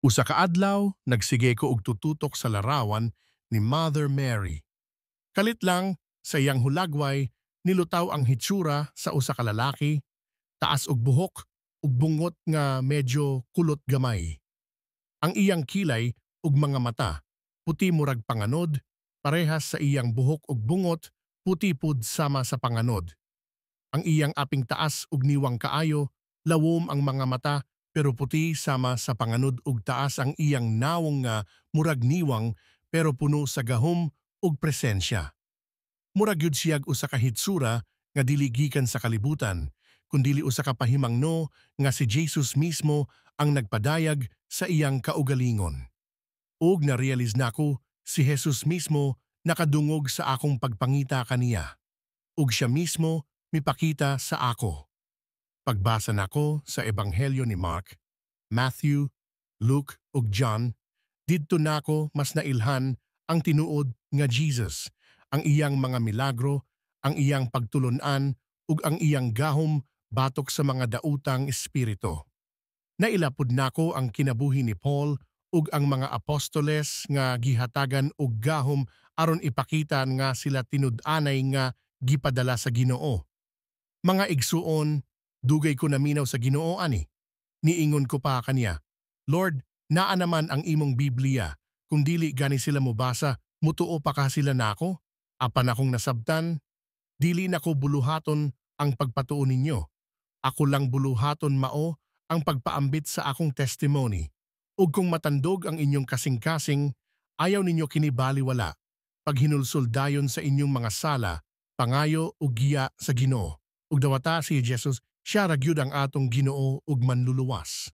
Usa ka adlaw, nagsige ko og tututok sa larawan ni Mother Mary. Kalit lang sa iyang hulagway, nilutaw ang hitsura sa usa ka lalaki, taas og buhok ug bungot nga medyo kulot gamay. Ang iyang kilay ug mga mata, puti murag panganod, parehas sa iyang buhok ug bungot, puti pud sama sa panganod. Ang iyang aping taas ug niwang kaayo, lawom ang mga mata pero puti sama sa panganod ug taas ang iyang nawong nga murag niwang pero puno sa gahom ug presensya. Murag yun siyag usa ka hitsura nga dili gikan sa kalibutan, kundili usa ka pahimangno nga si Jesus mismo ang nagpadayag sa iyang kaugalingon. Ug narealize nako si Jesus mismo nakadungog sa akong pagpangita kaniya. Ug siya mismo mipakita sa ako. Pagbasa nako sa Ebanghelyo ni Mark, Matthew, Luke ug John, didto nako mas nailhan ang tinuod nga Jesus, ang iyang mga milagro, ang iyang pagtulon-an ug ang iyang gahom batok sa mga dautang espiritu. Nailapod nako ang kinabuhi ni Paul ug ang mga apostoles nga gihatagan og gahom aron ipakita nga sila tinud-anay nga gipadala sa Ginoo. Mga igsuon, dugay ko naminaw sa Ginoo ani. Niingon ko pa kaniya, Lord, naa naman ang imong Biblia. Kung dili gani sila mobasa, mutuo pa ka sila nako? Apan akong nasabtan, dili nako buluhaton ang pagpatuo ninyo. Ako lang buluhaton mao ang pagpaambit sa akong testimony. Ug kung matandog ang inyong kasing-kasing, ayaw ninyo kinibaliwala. Pag hinulsol dayon sa inyong mga sala, pangayo ug giya sa Ginoo. Ug dawata si Jesus, siya ra gyud ang atong Ginoo ug manluluwas.